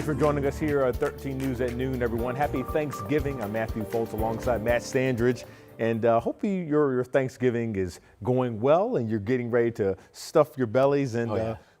Thanks for joining us here at 13 News at Noon, everyone. Happy Thanksgiving. I'm Matthew Foltz alongside Matt Standridge. And hopefully your Thanksgiving is going well and you're getting ready to stuff your bellies. And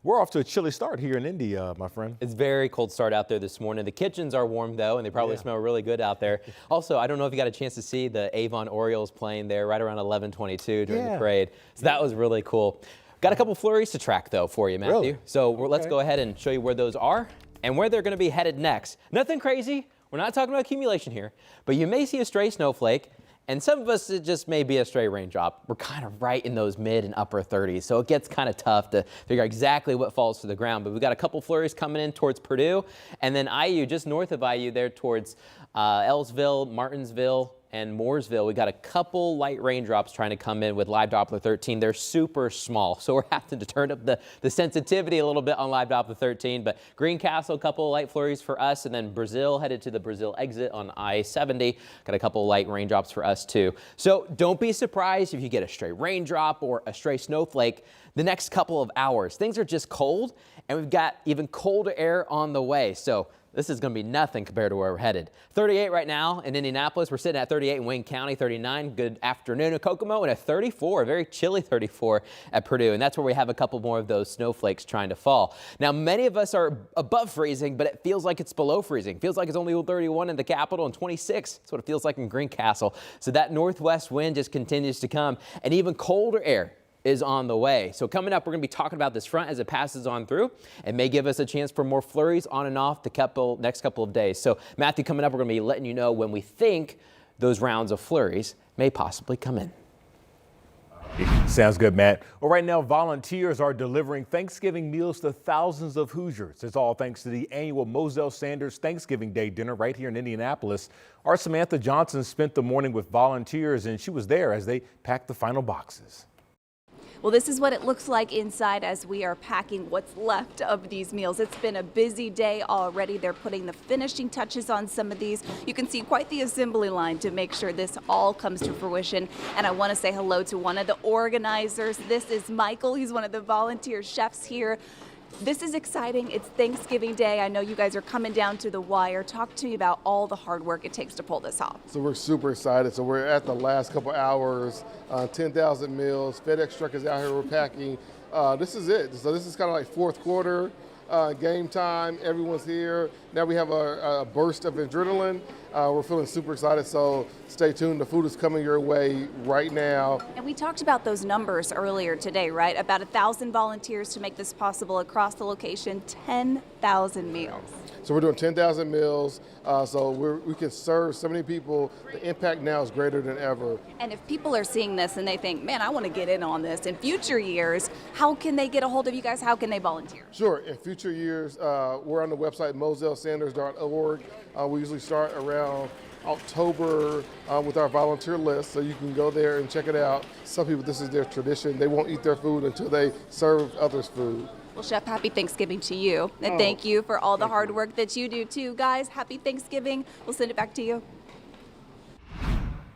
we're off to a chilly start here in Indy, my friend. It's very cold start out there this morning. The kitchens are warm, though, and they probably smell really good out there. Also, I don't know if you got a chance to see the Avon Orioles playing there right around 11:22 during the parade. So that was really cool. Got a couple flurries to track, though, for you, Matthew. Really? So let's go ahead and show you where those are and where they're going to be headed next. Nothing crazy. We're not talking about accumulation here, but you may see a stray snowflake. And some of us, it just may be a stray raindrop. We're kind of right in those mid and upper 30s, so it gets kind of tough to figure out exactly what falls to the ground. But we've got a couple flurries coming in towards Purdue, and then IU, just north of IU there towards Ellsville, Martinsville, and Mooresville. We got a couple light raindrops trying to come in with Live Doppler 13. They're super small, so we're having to turn up the sensitivity a little bit on Live Doppler 13. But Greencastle, a couple of light flurries for us, and then Brazil headed to the Brazil exit on I-70. Got a couple of light raindrops for us too. So don't be surprised if you get a stray raindrop or a stray snowflake the next couple of hours. Things are just cold, and we've got even colder air on the way. So this is going to be nothing compared to where we're headed. 38 right now in Indianapolis. We're sitting at 38 in Wayne County, 39. Good afternoon in Kokomo, and a 34, a very chilly 34 at Purdue. And that's where we have a couple more of those snowflakes trying to fall. Now, many of us are above freezing, but it feels like it's below freezing. Feels like it's only 31 in the capital and 26. That's what it feels like in Greencastle. So that northwest wind just continues to come, and even colder air is on the way. So coming up, we're going to be talking about this front as it passes on through and may give us a chance for more flurries on and off the next couple of days. So Matthew, coming up, we're going to be letting you know when we think those rounds of flurries may possibly come in. Sounds good, Matt. Well, right now, volunteers are delivering Thanksgiving meals to thousands of Hoosiers. It's all thanks to the annual Moselle Sanders Thanksgiving Day dinner right here in Indianapolis. Our Samantha Johnson spent the morning with volunteers, and she was there as they packed the final boxes. Well, this is what it looks like inside as we are packing what's left of these meals. It's been a busy day already. They're putting the finishing touches on some of these. You can see quite the assembly line to make sure this all comes to fruition. And I want to say hello to one of the organizers. This is Michael. He's one of the volunteer chefs here. This is exciting. It's Thanksgiving Day. I know you guys are coming down to the wire. Talk to me about all the hard work it takes to pull this off. So we're super excited. So we're at the last couple hours, 10,000 meals. FedEx truck is out here. We're packing. This is it. So this is kind of like fourth quarter, game time. Everyone's here. Now we have a burst of adrenaline. We're feeling super excited. So stay tuned. The food is coming your way right now. And we talked about those numbers earlier today, right? About 1,000 volunteers to make this possible across the location, 10,000 meals. So we're doing 10,000 meals, so we can serve so many people. The impact now is greater than ever. And if people are seeing this and they think, man, I want to get in on this in future years, how can they get a hold of you guys? How can they volunteer? Sure. In future years, we're on the website mosellesanders.org. We usually start around October with our volunteer list, so you can go there and check it out. Some people, this is their tradition. They won't eat their food until they serve others food. Well, Chef, happy Thanksgiving to you. And thank you for all the hard work that you do too, guys. Happy Thanksgiving. We'll send it back to you.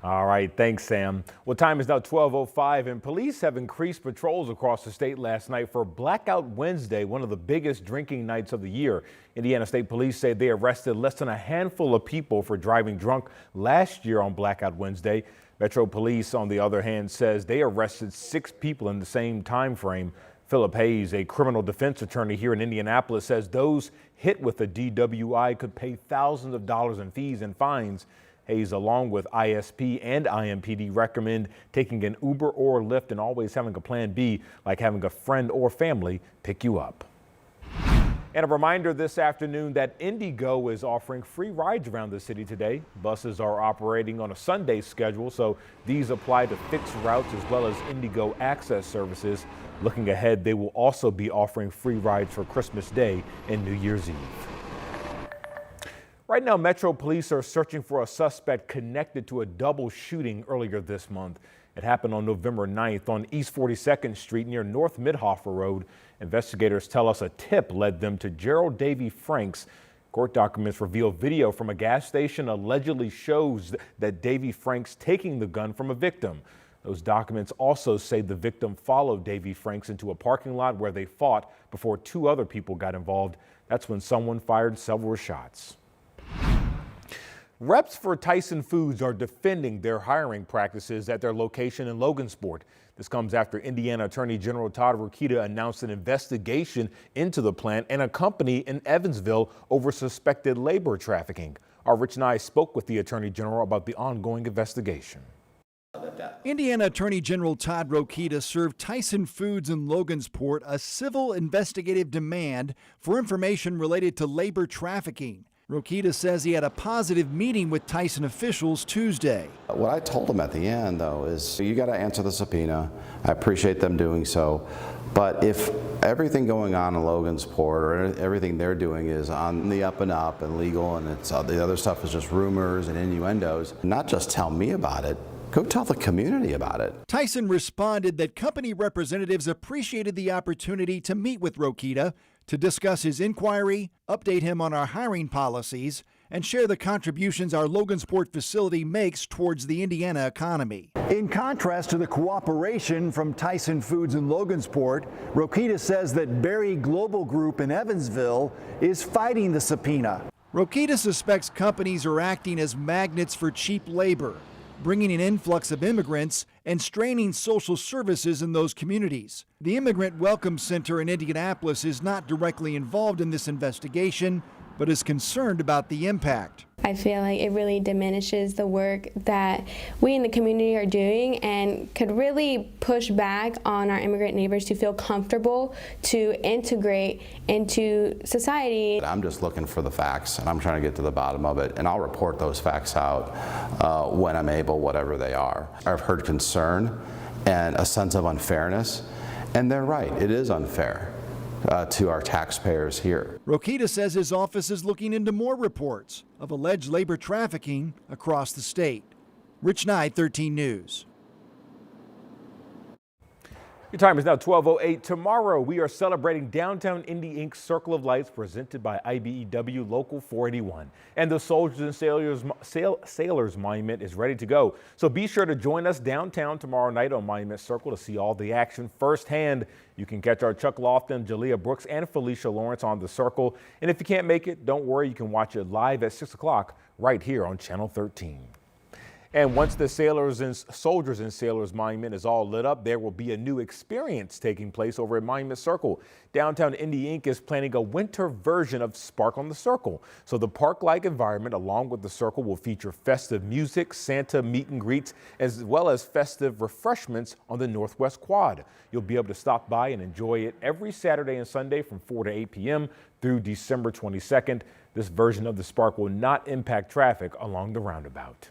All right, thanks, Sam. Well, time is now 12:05, and police have increased patrols across the state last night for Blackout Wednesday, one of the biggest drinking nights of the year. Indiana State Police say they arrested less than a handful of people for driving drunk last year on Blackout Wednesday. Metro Police, on the other hand, says they arrested 6 people in the same time frame. Philip Hayes, a criminal defense attorney here in Indianapolis, says those hit with a DWI could pay thousands of dollars in fees and fines. Hayes, along with ISP and IMPD, recommend taking an Uber or Lyft and always having a plan B, like having a friend or family pick you up. And a reminder this afternoon that Indigo is offering free rides around the city today. Buses are operating on a Sunday schedule, so these apply to fixed routes as well as Indigo Access services. Looking ahead, they will also be offering free rides for Christmas Day and New Year's Eve. Right now, Metro Police are searching for a suspect connected to a double shooting earlier this month. It happened on November 9th on East 42nd Street near North Midhofer Road. Investigators tell us a tip led them to Gerald Davy Franks. Court documents reveal video from a gas station allegedly shows that Davy Franks taking the gun from a victim. Those documents also say the victim followed Davy Franks into a parking lot where they fought before 2 other people got involved. That's when someone fired several shots. Reps for Tyson Foods are defending their hiring practices at their location in Logansport. This comes after Indiana Attorney General Todd Rokita announced an investigation into the plant and a company in Evansville over suspected labor trafficking. Our Rich Nye spoke with the Attorney General about the ongoing investigation. Indiana Attorney General Todd Rokita served Tyson Foods in Logansport a civil investigative demand for information related to labor trafficking. Rokita says he had a positive meeting with Tyson officials Tuesday. What I told him at the end, though, is you got to answer the subpoena. I appreciate them doing so. But if everything going on in Logansport or everything they're doing is on the up and up and legal and it's the other stuff is just rumors and innuendos, not just tell me about it, go tell the community about it. Tyson responded that company representatives appreciated the opportunity to meet with Rokita to discuss his inquiry, update him on our hiring policies, and share the contributions our Logansport facility makes towards the Indiana economy. In contrast to the cooperation from Tyson Foods in Logansport, Rokita says that Berry Global Group in Evansville is fighting the subpoena. Rokita suspects companies are acting as magnets for cheap labor, bringing an influx of immigrants and straining social services in those communities. The Immigrant Welcome Center in Indianapolis is not directly involved in this investigation, but is concerned about the impact. I feel like it really diminishes the work that we in the community are doing and could really push back on our immigrant neighbors to feel comfortable to integrate into society. I'm just looking for the facts and I'm trying to get to the bottom of it, and I'll report those facts out when I'm able, whatever they are. I've heard concern and a sense of unfairness, and they're right, it is unfair to our taxpayers here. Rokita says his office is looking into more reports of alleged labor trafficking across the state. Rich Nye, 13 News. Your time is now 12:08. Tomorrow, we are celebrating Downtown Indy Inc. Circle of Lights presented by IBEW Local 481. And the Soldiers and Sailors Monument is ready to go. So be sure to join us downtown tomorrow night on Monument Circle to see all the action firsthand. You can catch our Chuck Lofton, Jalea Brooks, and Felicia Lawrence on the Circle. And if you can't make it, don't worry, you can watch it live at 6 o'clock right here on Channel 13. And once the Soldiers and Sailors Monument is all lit up, there will be a new experience taking place over at Monument Circle. Downtown Indy Inc. is planning a winter version of Spark on the Circle. So the park-like environment along with the circle will feature festive music, Santa meet and greets, as well as festive refreshments on the Northwest Quad. You'll be able to stop by and enjoy it every Saturday and Sunday from 4 to 8 p.m. through December 22nd. This version of the Spark will not impact traffic along the roundabout.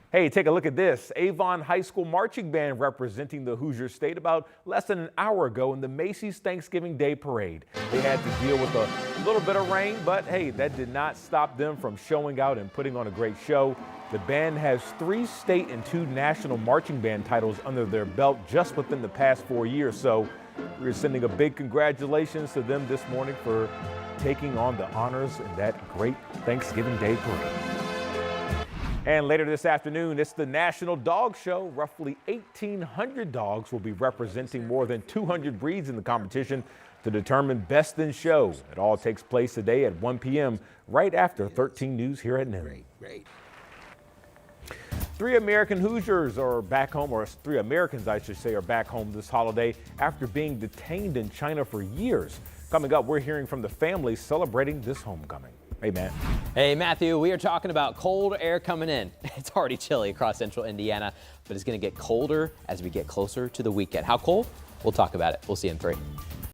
Hey, take a look at this. Avon High School Marching Band representing the Hoosier State about less than an hour ago in the Macy's Thanksgiving Day Parade. They had to deal with a little bit of rain, but hey, that did not stop them from showing out and putting on a great show. The band has 3 state and 2 national marching band titles under their belt just within the past 4 years. So we're sending a big congratulations to them this morning for taking on the honors in that great Thanksgiving Day Parade. And later this afternoon, it's the National Dog Show. Roughly 1,800 dogs will be representing more than 200 breeds in the competition to determine Best in Show. It all takes place today at 1 p.m. right after 13 News here at noon. Great. 3 American Hoosiers are back home, or 3 Americans, I should say, are back home this holiday after being detained in China for years. Coming up, we're hearing from the families celebrating this homecoming. Hey, Matt. Hey, Matthew, we are talking about cold air coming in. It's already chilly across central Indiana, but it's going to get colder as we get closer to the weekend. How cold? We'll talk about it. We'll see you in 3.